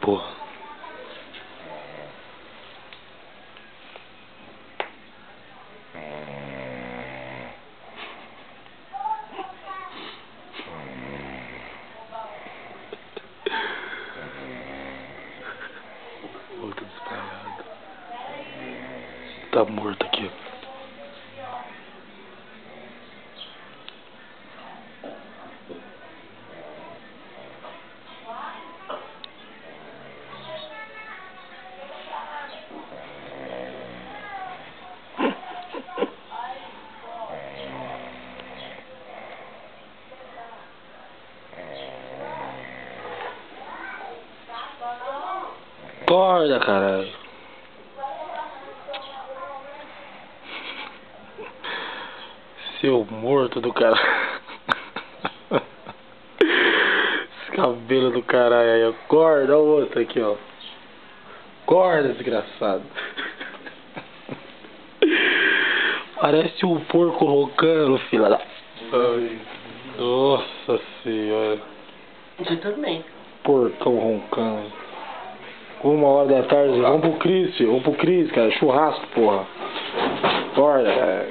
porra. Outro desmaiado. Tá morto aqui, ó. Acorda, caralho. Seu morto do caralho. Esse cabelo do caralho aí. Acorda, o outro aqui, ó. Acorda, desgraçado. Parece um porco roncando, filha da... Ai, nossa senhora. Você também. Porcão roncando. 1h da tarde, vamos pro Cris, filho. Vamos pro Cris, cara. Churrasco, porra. Acorda, cara.